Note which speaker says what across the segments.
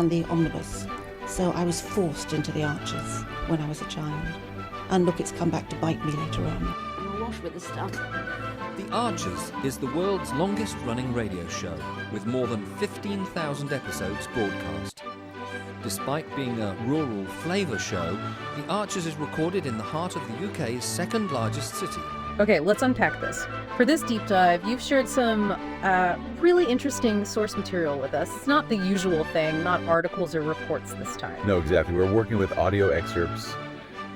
Speaker 1: and the omnibus. So I was forced into the Archers when I was a child. And look, it's come back to bite me later on.
Speaker 2: I'm awash with the stuff.
Speaker 3: The Archers is the world's longest-running radio show, with more than 15,000 episodes broadcast. Despite being a rural flavour show, The Archers is recorded in the heart of the UK's second-largest city.
Speaker 4: Okay, let's unpack this. For this deep dive, you've shared some really interesting source material with us. It's not the usual thing, not articles or reports this time.
Speaker 5: No, exactly. We're working with audio excerpts,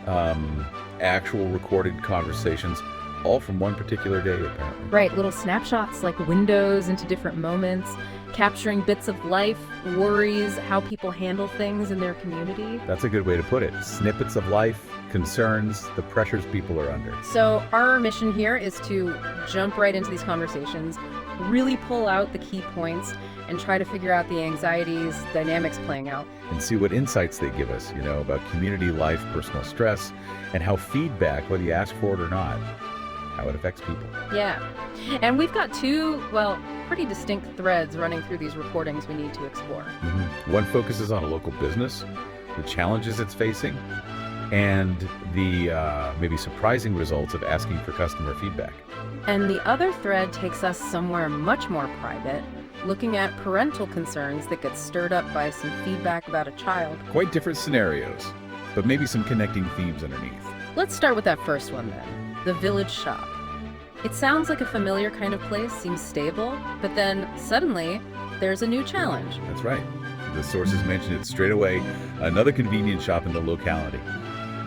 Speaker 5: actual recorded conversations, all from one particular day, apparently.
Speaker 4: Right, little snapshots like windows into different moments, capturing bits of life, worries, how people handle things in their community.
Speaker 5: That's a good way to put it. Snippets of life, concerns, the pressures people are under.
Speaker 4: So our mission here is to jump right into these conversations, really pull out the key points, and try to figure out the anxieties, dynamics playing out.
Speaker 5: And see what insights they give us, about community life, personal stress, and how feedback, whether you ask for it or not, how it affects people.
Speaker 4: Yeah. And we've got two, pretty distinct threads running through these recordings we need to explore.
Speaker 5: One focuses on a local business, the challenges it's facing, and the maybe surprising results of asking for customer feedback.
Speaker 4: And the other thread takes us somewhere much more private, looking at parental concerns that get stirred up by some feedback about a child.
Speaker 5: Quite different scenarios, but maybe some connecting themes underneath.
Speaker 4: Let's start with that first one then, the village shop. It sounds like a familiar kind of place, seems stable, but then suddenly there's a new challenge.
Speaker 5: That's right. The sources mention it straight away, another convenience shop in the locality.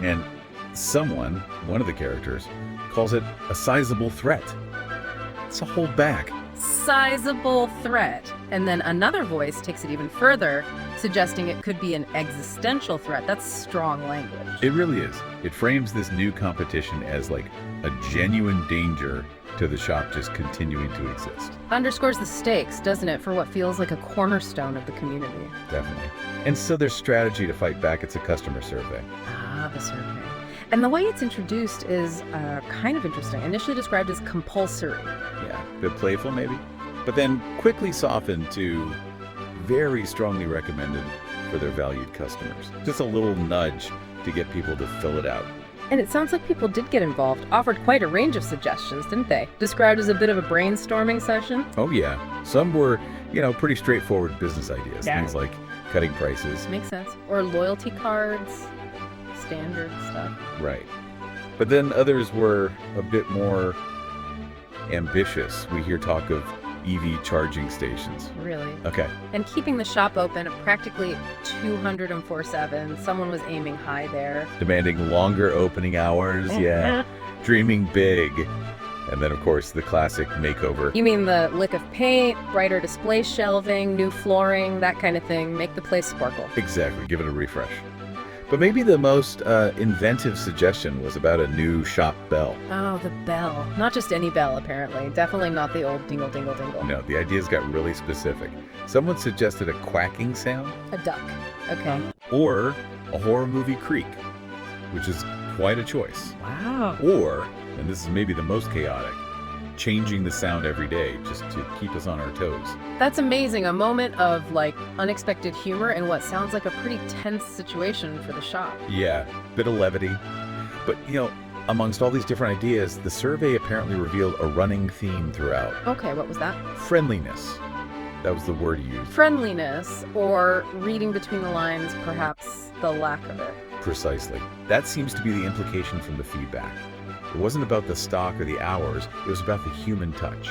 Speaker 5: And someone, one of the characters, calls it a sizable threat. It's a hold back.
Speaker 4: Sizable threat. And then another voice takes it even further, suggesting it could be an existential threat. That's strong language.
Speaker 5: It really is. It frames this new competition as like a genuine danger to the shop just continuing to exist.
Speaker 4: Underscores the stakes, doesn't it, for what feels like a cornerstone of the community.
Speaker 5: Definitely. And so their strategy to fight back, it's a customer survey.
Speaker 4: Ah, the survey. And the way it's introduced is kind of interesting. Initially described as compulsory.
Speaker 5: Yeah, a bit playful maybe, but then quickly softened to very strongly recommended for their valued customers. Just a little nudge to get people to fill it out.
Speaker 4: And it sounds like people did get involved, offered quite a range of suggestions, didn't they? Described as a bit of a brainstorming session.
Speaker 5: Oh yeah, some were, pretty straightforward business ideas.
Speaker 4: Yeah.
Speaker 5: Things like cutting prices.
Speaker 4: Makes sense. Or loyalty cards, standard stuff.
Speaker 5: Right. But then others were a bit more ambitious. We hear talk of EV charging stations.
Speaker 4: Really?
Speaker 5: Okay.
Speaker 4: And keeping the shop open practically 204/7. Someone was aiming high there.
Speaker 5: Demanding longer opening hours, yeah. Dreaming big. And then, of course, the classic makeover.
Speaker 4: You mean the lick of paint, brighter display shelving, new flooring, that kind of thing. Make the place sparkle.
Speaker 5: Exactly. Give it a refresh. But maybe the most inventive suggestion was about a new shop bell.
Speaker 4: Oh, the bell. Not just any bell, apparently. Definitely not the old dingle, dingle, dingle.
Speaker 5: No, the ideas got really specific. Someone suggested a quacking sound.
Speaker 4: A duck. Okay.
Speaker 5: Or a horror movie creak, which is quite a choice.
Speaker 4: Wow.
Speaker 5: Or, and this is maybe the most chaotic, changing the sound every day just to keep us on our toes.
Speaker 4: That's amazing. A moment of, unexpected humor in what sounds like a pretty tense situation for the shop.
Speaker 5: Yeah, bit of levity. But, amongst all these different ideas, the survey apparently revealed a running theme throughout.
Speaker 4: Okay, what was that?
Speaker 5: Friendliness. That was the word used.
Speaker 4: Friendliness, or reading between the lines, perhaps the lack of it.
Speaker 5: Precisely. That seems to be the implication from the feedback. It wasn't about the stock or the hours, it was about the human touch.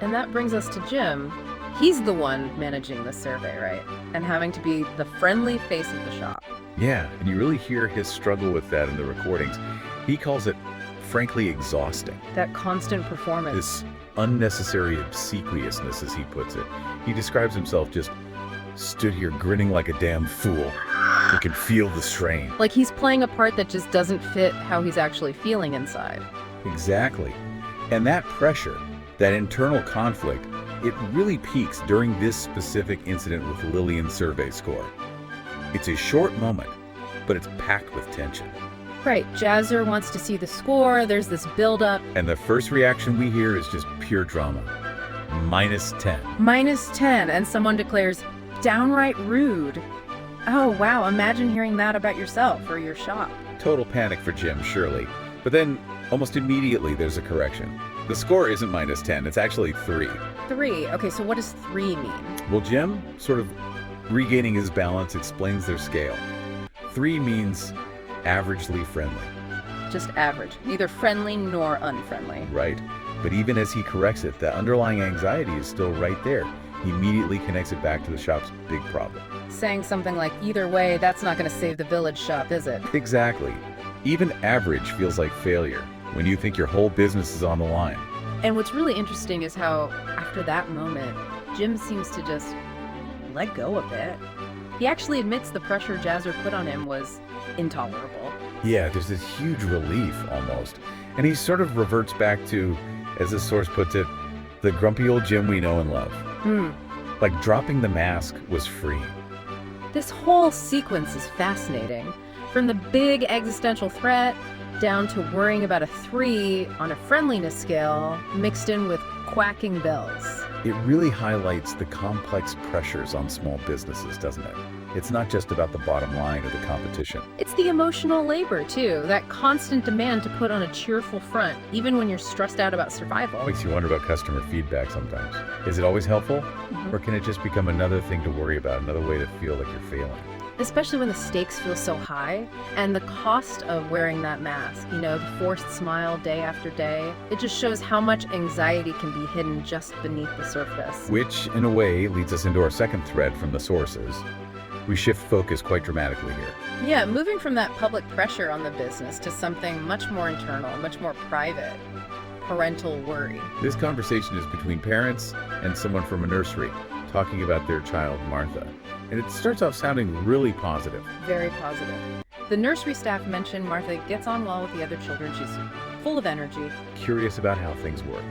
Speaker 4: And that brings us to Jim. He's the one managing the survey, right? And having to be the friendly face of the shop.
Speaker 5: Yeah, and you really hear his struggle with that in the recordings. He calls it, frankly, exhausting.
Speaker 4: That constant performance.
Speaker 5: This unnecessary obsequiousness, as he puts it. He describes himself just stood here grinning like a damn fool. You can feel the strain.
Speaker 4: Like he's playing a part that just doesn't fit how he's actually feeling inside.
Speaker 5: Exactly. And that pressure, that internal conflict, it really peaks during this specific incident with Lillian's survey score. It's a short moment, but it's packed with tension.
Speaker 4: Right, Jazzer wants to see the score, there's this build-up.
Speaker 5: And the first reaction we hear is just pure drama. -10.
Speaker 4: -10, and someone declares, downright rude. Oh, wow. Imagine hearing that about yourself or your shop.
Speaker 5: Total panic for Jim, surely. But then, almost immediately, there's a correction. The score isn't -10, it's actually 3.
Speaker 4: 3. Okay, so what does 3 mean?
Speaker 5: Well, Jim, sort of regaining his balance, explains their scale. 3 means averagely friendly.
Speaker 4: Just average. Neither friendly nor unfriendly.
Speaker 5: Right. But even as he corrects it, the underlying anxiety is still right there. He immediately connects it back to the shop's big problem.
Speaker 4: Saying something like, either way, that's not going to save the village shop, is it?
Speaker 5: Exactly. Even average feels like failure when you think your whole business is on the line.
Speaker 4: And what's really interesting is how, after that moment, Jim seems to just let go a bit. He actually admits the pressure Jazzer put on him was intolerable.
Speaker 5: Yeah, there's this huge relief almost. And he sort of reverts back to, as this source puts it, the grumpy old Jim we know and love. Like dropping the mask was free.
Speaker 4: This whole sequence is fascinating. From the big existential threat down to worrying about a 3 on a friendliness scale mixed in with quacking bells.
Speaker 5: It really highlights the complex pressures on small businesses, doesn't it? It's not just about the bottom line or the competition.
Speaker 4: It's the emotional labor, too. That constant demand to put on a cheerful front, even when you're stressed out about survival.
Speaker 5: Makes you wonder about customer feedback sometimes. Is it always helpful? Or can it just become another thing to worry about, another way to feel like you're failing?
Speaker 4: Especially when the stakes feel so high, and the cost of wearing that mask, the forced smile day after day, it just shows how much anxiety can be hidden just beneath the surface.
Speaker 5: Which, in a way, leads us into our second thread from the sources. We shift focus quite dramatically here.
Speaker 4: Yeah, moving from that public pressure on the business to something much more internal, much more private. Parental worry.
Speaker 5: This conversation is between parents and someone from a nursery talking about their child, Martha. And it starts off sounding really positive.
Speaker 4: Very positive. The nursery staff mentioned Martha gets on well with the other children. She's full of energy.
Speaker 5: Curious about how things work.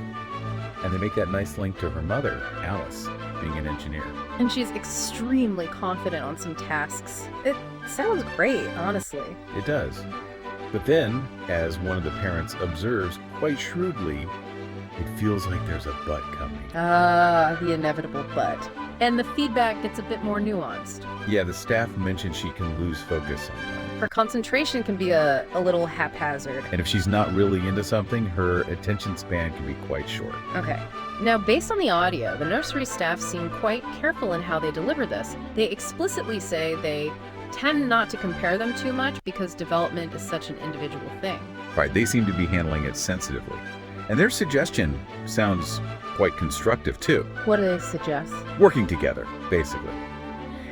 Speaker 5: And they make that nice link to her mother, Alice, being an engineer.
Speaker 4: And she's extremely confident on some tasks. It sounds great, honestly.
Speaker 5: It does. But then, as one of the parents observes quite shrewdly, it feels like there's a but coming.
Speaker 4: Ah, the inevitable but. And the feedback gets a bit more nuanced.
Speaker 5: Yeah, the staff mentioned she can lose focus sometimes.
Speaker 4: Her concentration can be a little haphazard.
Speaker 5: And if she's not really into something, her attention span can be quite short.
Speaker 4: Okay. Now, based on the audio, the nursery staff seem quite careful in how they deliver this. They explicitly say they tend not to compare them too much because development is such an individual thing.
Speaker 5: Right, they seem to be handling it sensitively. And their suggestion sounds quite constructive, too.
Speaker 4: What do they suggest?
Speaker 5: Working together, basically.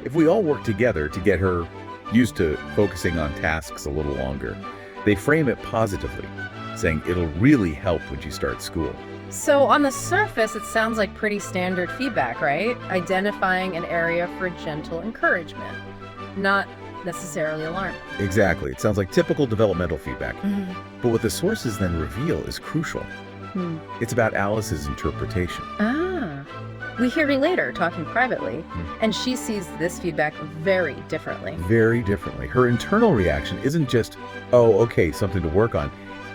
Speaker 5: If we all work together to get her used to focusing on tasks a little longer, they frame it positively, saying it'll really help when she starts school.
Speaker 4: So on the surface, it sounds like pretty standard feedback, right? Identifying an area for gentle encouragement, not necessarily alarming.
Speaker 5: Exactly. It sounds like typical developmental feedback. But what the sources then reveal is crucial. It's about Alice's interpretation.
Speaker 4: We hear her later talking privately, and she sees this feedback very differently.
Speaker 5: Very differently. Her internal reaction isn't just, oh, okay, something to work on.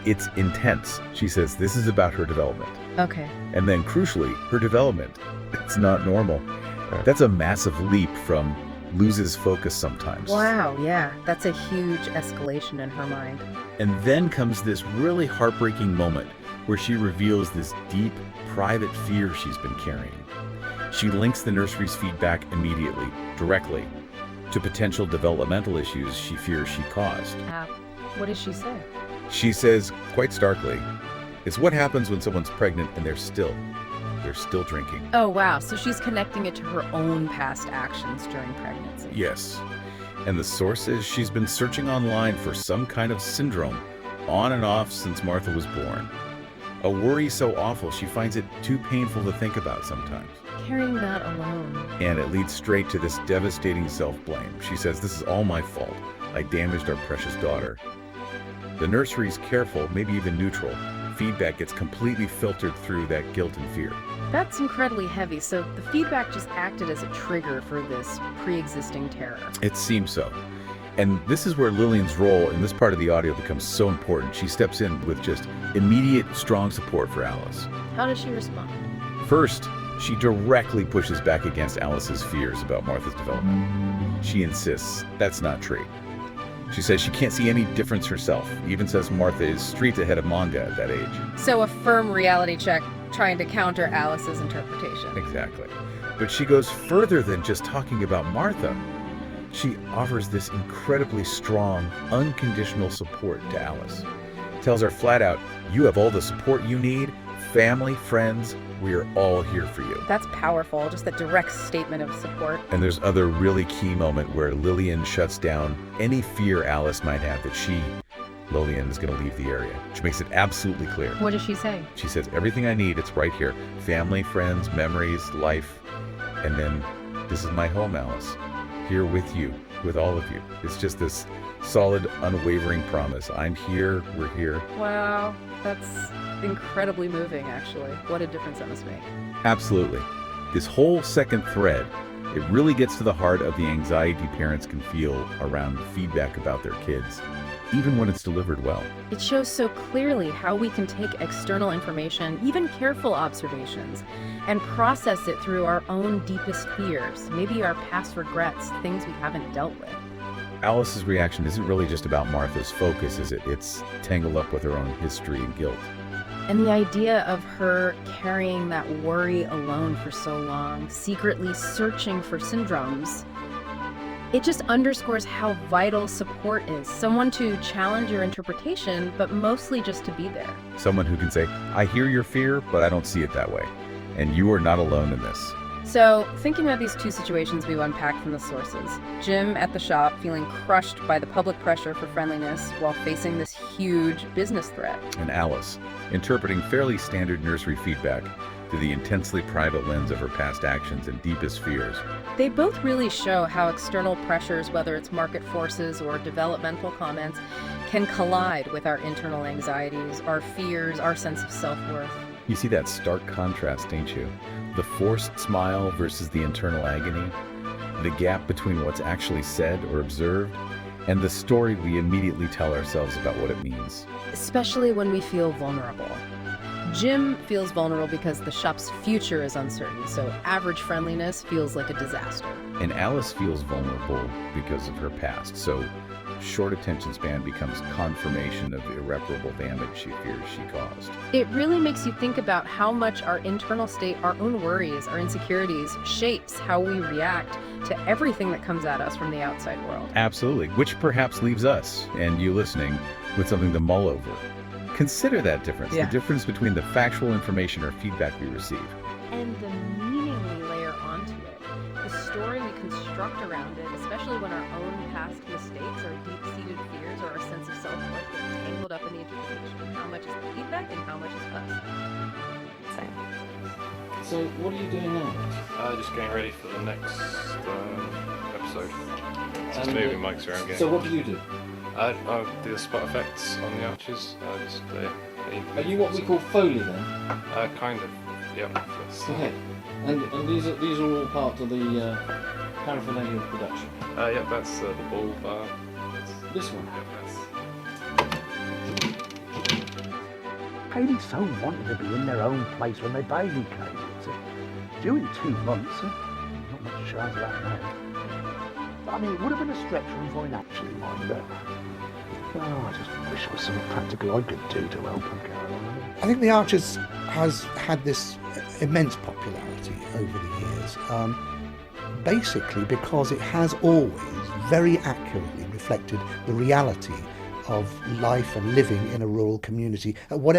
Speaker 5: It's intense. She says this is about her development.
Speaker 4: Okay.
Speaker 5: And then crucially, her development. It's not normal. That's a massive leap from loses focus sometimes.
Speaker 4: Wow, yeah. That's a huge escalation in her mind.
Speaker 5: And then comes this really heartbreaking moment where she reveals this deep, private fear she's been carrying. She links the nursery's feedback immediately, directly, to potential developmental issues she fears she caused.
Speaker 4: What does she say?
Speaker 5: She says, quite starkly, it's what happens when someone's pregnant and they're still drinking.
Speaker 4: Oh, wow. So she's connecting it to her own past actions during pregnancy.
Speaker 5: Yes. And the source says she's been searching online for some kind of syndrome on and off since Martha was born. A worry so awful she finds it too painful to think about sometimes.
Speaker 4: Carrying that alone.
Speaker 5: And it leads straight to this devastating self-blame. She says, this is all my fault. I damaged our precious daughter. The nursery's careful, maybe even neutral. Feedback gets completely filtered through that guilt and fear.
Speaker 4: That's incredibly heavy. So the feedback just acted as a trigger for this pre-existing terror.
Speaker 5: It seems so. And this is where Lillian's role in this part of the audio becomes so important. She steps in with just immediate, strong support for Alice.
Speaker 4: How does she respond?
Speaker 5: First, She directly pushes back against Alice's fears about Martha's development. She insists that's not true. She says she can't see any difference herself, even says Martha is streets ahead of manga at that age.
Speaker 4: So a firm reality check trying to counter Alice's interpretation.
Speaker 5: Exactly. But she goes further than just talking about Martha. She offers this incredibly strong, unconditional support to Alice. Tells her flat out, you have all the support you need, family, friends, we are all here for you.
Speaker 4: That's powerful, just a direct statement of support.
Speaker 5: And there's other really key moment where Lillian shuts down any fear Alice might have that Lillian is going to leave the area. She makes it absolutely clear.
Speaker 4: What does she say?
Speaker 5: She says, everything I need, it's right here. Family, friends, memories, life. And then, this is my home, Alice. Here with you, with all of you. It's just this solid, unwavering promise. I'm here, we're here.
Speaker 4: Wow, that's incredibly moving, actually. What a difference that must make.
Speaker 5: Absolutely. This whole second thread, it really gets to the heart of the anxiety parents can feel around feedback about their kids, even when it's delivered well.
Speaker 4: It shows so clearly how we can take external information, even careful observations, and process it through our own deepest fears, maybe our past regrets, things we haven't dealt with.
Speaker 5: Alice's reaction isn't really just about Martha's focus, is it? It's tangled up with her own history and guilt.
Speaker 4: And the idea of her carrying that worry alone for so long, secretly searching for syndromes, it just underscores how vital support is. Someone to challenge your interpretation, but mostly just to be there.
Speaker 5: Someone who can say, I hear your fear, but I don't see it that way. And you are not alone in this.
Speaker 4: So, thinking about these two situations we've unpacked from the sources, Jim at the shop feeling crushed by the public pressure for friendliness while facing this huge business threat.
Speaker 5: And Alice, interpreting fairly standard nursery feedback through the intensely private lens of her past actions and deepest fears.
Speaker 4: They both really show how external pressures, whether it's market forces or developmental comments, can collide with our internal anxieties, our fears, our sense of self-worth.
Speaker 5: You see that stark contrast, ain't you? The forced smile versus the internal agony, the gap between what's actually said or observed, and the story we immediately tell ourselves about what it means.
Speaker 4: Especially when we feel vulnerable. Jim feels vulnerable because the shop's future is uncertain, so average friendliness feels like a disaster.
Speaker 5: And Alice feels vulnerable because of her past, so short attention span becomes confirmation of irreparable damage she fears she caused.
Speaker 4: It really makes you think about how much our internal state, our own worries, our insecurities, shapes how we react to everything that comes at us from the outside world.
Speaker 5: Absolutely, which perhaps leaves us, and you listening, with something to mull over. Consider that difference, the difference between the factual information or feedback we receive.
Speaker 4: And the meaning we layer onto it, the story we construct around it, especially when our own past mistakes, our deep-seated fears, or our sense of self-worth get tangled up in the interpretation. How much is the feedback and how much is us? Same.
Speaker 2: So what are you doing now?
Speaker 6: Just getting ready for the next episode. Just moving mics around again.
Speaker 2: So what do you do?
Speaker 6: I do the spot effects on the arches.
Speaker 2: Are you what we call Foley then?
Speaker 6: Kind of. Yep.
Speaker 2: Okay. And these are all part of the paraphernalia of production.
Speaker 6: Yep. That's the ball bar.
Speaker 2: This one.
Speaker 6: Yep. That's.
Speaker 7: Haley so wanted to be in their own place when their baby came. So, due in 2 months, not much chance of that now. But, I mean, it would have been a stretch from financially, mind you. I just wish there was something practical I could do to help them, Caroline.
Speaker 8: I think The Archers has had this immense popularity over the years, basically because it has always very accurately reflected the reality of life and living in a rural community at whatever